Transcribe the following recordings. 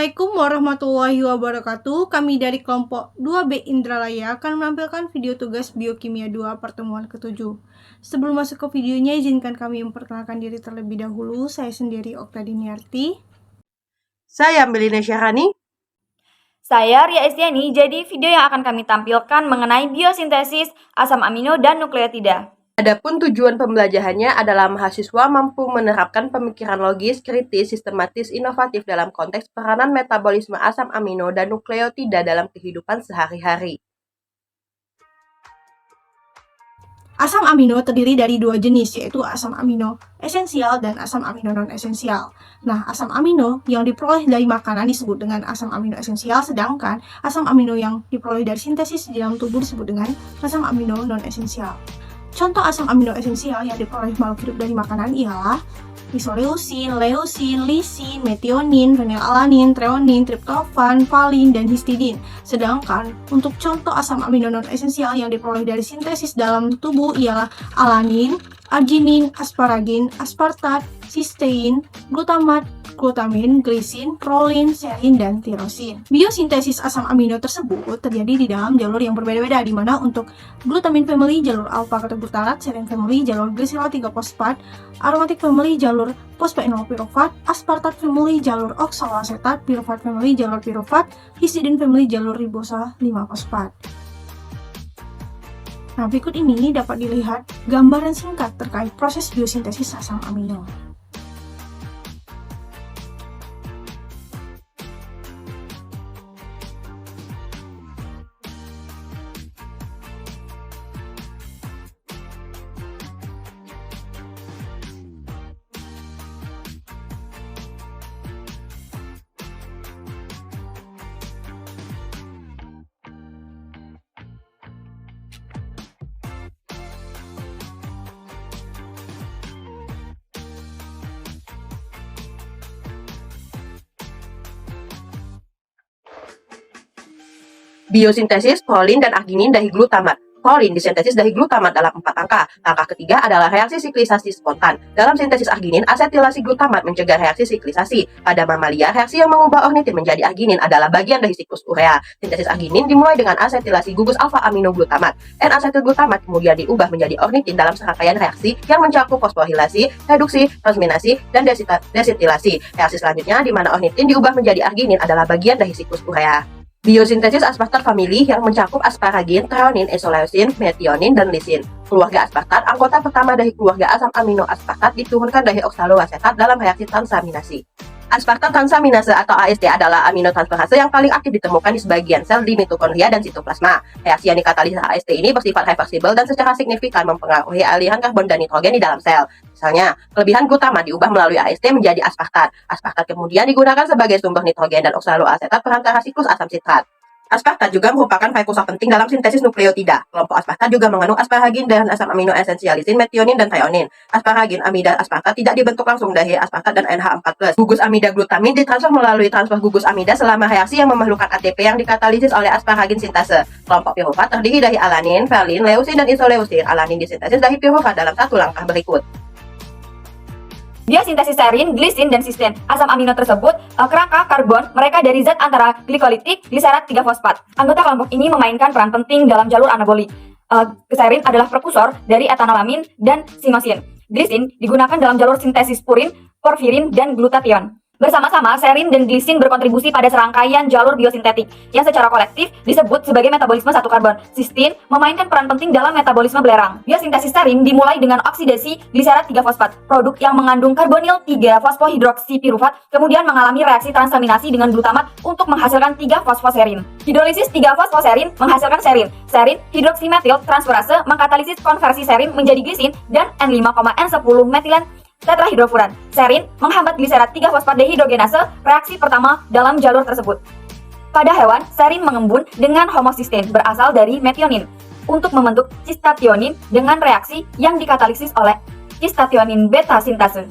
Assalamualaikum warahmatullahi wabarakatuh. Kami dari kelompok 2B Indralaya akan menampilkan video tugas Biokimia 2 pertemuan ke-7. Sebelum masuk ke videonya, izinkan kami memperkenalkan diri terlebih dahulu. Saya sendiri Okta Diniarti. Saya Melina Syahrani. Saya Ria Estiani. Jadi video yang akan kami tampilkan mengenai biosintesis asam amino dan nukleotida. Adapun tujuan pembelajarannya adalah mahasiswa mampu menerapkan pemikiran logis, kritis, sistematis, inovatif dalam konteks peranan metabolisme asam amino dan nukleotida dalam kehidupan sehari-hari. Asam amino terdiri dari dua jenis, yaitu asam amino esensial dan asam amino non-esensial. Nah, asam amino yang diperoleh dari makanan disebut dengan asam amino esensial, sedangkan asam amino yang diperoleh dari sintesis di dalam tubuh disebut dengan asam amino non-esensial. Contoh asam amino esensial yang diperoleh makhluk hidup dari makanan ialah isoleusin, leusin, lisin, metionin, fenilalanin, treonin, triptofan, valin, dan histidin. Sedangkan untuk contoh asam amino non-esensial yang diperoleh dari sintesis dalam tubuh ialah alanin, arginin, asparagin, aspartat, sistein, glutamat, glutamin, glisin, prolin, serin, dan tirosin. Biosintesis asam amino tersebut terjadi di dalam jalur yang berbeda-beda, di mana untuk glutamin family jalur alpha ketoglutarate, serin family jalur gliserol 3-fosfat, aromatic family jalur fosfatol pirofat, aspartat family jalur oksaloasetat, pirofat family jalur pirofat, histidin family jalur ribosa 5-fosfat. Nah, berikut ini dapat dilihat gambaran singkat terkait proses biosintesis asam amino. Biosintesis prolin dan arginin diglutamat. Prolin disintesis dari glutamat dalam 4 angka. Langkah ketiga adalah reaksi siklisasi spontan. Dalam sintesis arginin, asetilasi glutamat mencegah reaksi siklisasi. Pada mamalia, reaksi yang mengubah ornitin menjadi arginin adalah bagian dari siklus urea. Sintesis arginin dimulai dengan asetilasi gugus alfa aminoglutamat. N-asetilglutamat kemudian diubah menjadi ornitin dalam serangkaian reaksi yang mencakup fosforilasi, reduksi, transminasi, dan desetilasi. Reaksi selanjutnya di mana ornitin diubah menjadi arginin adalah bagian dari siklus urea. Biosintesis aspartat family yang mencakup asparagin, treonin, isoleusin, metionin, dan lisin. Keluarga aspartat, anggota pertama dari keluarga asam amino aspartat diturunkan dari oksaloasetat dalam reaksi transaminasi. Aspartat transaminase atau AST adalah aminotransferase yang paling aktif ditemukan di sebagian sel di mitokondria dan sitoplasma. Reaksi yang dikatalisis AST ini bersifat reversibel dan secara signifikan mempengaruhi aliran karbon dan nitrogen di dalam sel. Misalnya, kelebihan glutamat diubah melalui AST menjadi aspartat. Aspartat kemudian digunakan sebagai sumber nitrogen dan oksaloasetat perantara siklus asam sitrat. Aspartat juga merupakan prekursor penting dalam sintesis nukleotida. Kelompok aspartat juga mengandung asparagin dan asam amino esensial lisin, metionin, dan treonin. Asparagin, amida aspartat tidak dibentuk langsung dari aspartat dan NH4+. Gugus amida glutamin ditransfer melalui transfer gugus amida selama reaksi yang memerlukan ATP yang dikatalisis oleh asparagin sintase. Kelompok pirufat terdiri dari alanin, valin, leusin, dan isoleusin. Alanin disintesis dari pirufat dalam satu langkah berikut. Biosintesis serin, glisin, dan sistein. Asam amino tersebut, kerangka karbon mereka dari zat antara glikolitik, gliserat 3-fosfat. Anggota kelompok ini memainkan peran penting dalam jalur anabolik. Serin adalah prekursor dari etanolamin dan sinosin. Glisin digunakan dalam jalur sintesis purin, porfirin, dan glutathione. Bersama-sama, serin dan glisin berkontribusi pada serangkaian jalur biosintetik yang secara kolektif disebut sebagai metabolisme satu karbon. Sistein memainkan peran penting dalam metabolisme belerang. Biosintesis serin dimulai dengan oksidasi gliserat 3-fosfat, produk yang mengandung karbonil 3-fosfohidroksipirufat, kemudian mengalami reaksi transaminasi dengan glutamat untuk menghasilkan 3-fosfoserin. Hidrolisis 3-fosfoserin menghasilkan serin. Serin hidroksimetil transferase mengkatalisis konversi serin menjadi glisin dan N5,N10 metilen tetrahidrofuran. Serin menghambat gliserat 3-fosfat dehidrogenase reaksi pertama dalam jalur tersebut. Pada hewan, serin mengembun dengan homocysteine berasal dari metionin untuk membentuk cystathionin dengan reaksi yang dikatalisis oleh cystathionin beta sintase.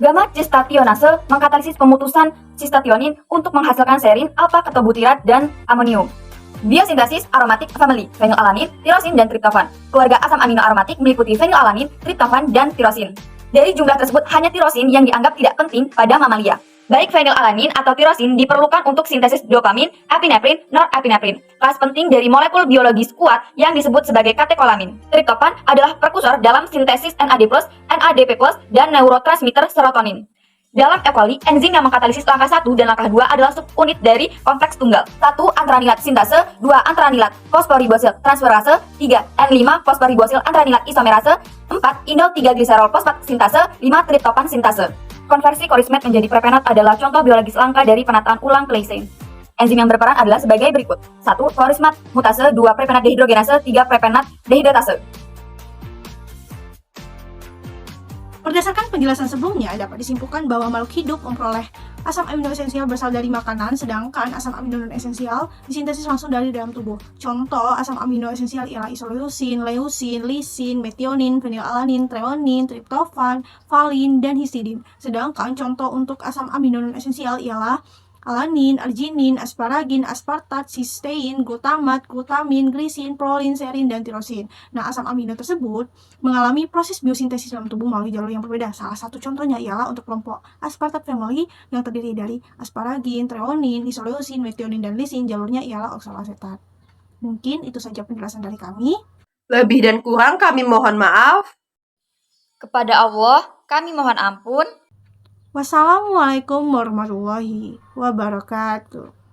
Gamma cystathionase mengkatalisis pemutusan cystathionin untuk menghasilkan serin, alpha-ketobutirat, dan amonium. Biosintesis aromatik family, fenilalanin, tirosin, dan triptofan. Keluarga asam amino aromatik meliputi fenilalanin, triptofan, dan tirosin. Dari jumlah tersebut, hanya tirosin yang dianggap tidak penting pada mamalia. Baik fenilalanin atau tirosin diperlukan untuk sintesis dopamin, epinefrin, norepinefrin, kelas penting dari molekul biologis kuat yang disebut sebagai katekolamin. Triptopan adalah prekursor dalam sintesis NAD+, NADP+, dan neurotransmitter serotonin. Dalam E. coli, enzim yang mengkatalisis langkah 1 dan langkah 2 adalah subunit dari kompleks tunggal. 1. Antranilat sintase, 2. Antranilat fosforibosil transferase, 3. N5 fosforibosil antranilat isomerase, 4. Indol 3 gliserol fosfat sintase, 5. Triptopan sintase. Konversi korismet menjadi prepenat adalah contoh biologis langka dari penataan ulang glycine. Enzim yang berperan adalah sebagai berikut. 1. Korismat mutase, 2. Prepenat dehidrogenase, 3. Prepenat dehidratase. Berdasarkan penjelasan sebelumnya, dapat disimpulkan bahwa makhluk hidup memperoleh asam amino esensial berasal dari makanan, sedangkan asam amino non esensial disintesis langsung dari dalam tubuh. Contoh asam amino esensial ialah isoleusin, leusin, lisin, metionin, fenilalanin, treonin, triptofan, valin, dan histidin. Sedangkan contoh untuk asam amino non esensial ialah alanin, arginin, asparagin, aspartat, sistein, glutamat, glutamin, glisin, prolin, serin, dan tirosin. Nah, asam amino tersebut mengalami proses biosintesis dalam tubuh melalui jalur yang berbeda. Salah satu contohnya ialah untuk kelompok aspartat family yang terdiri dari asparagin, treonin, isoleusin, metionin, dan lisin. Jalurnya ialah oksaloasetat. Mungkin itu saja penjelasan dari kami. Lebih dan kurang kami mohon maaf. Kepada Allah, kami mohon ampun. Wassalamualaikum warahmatullahi wabarakatuh.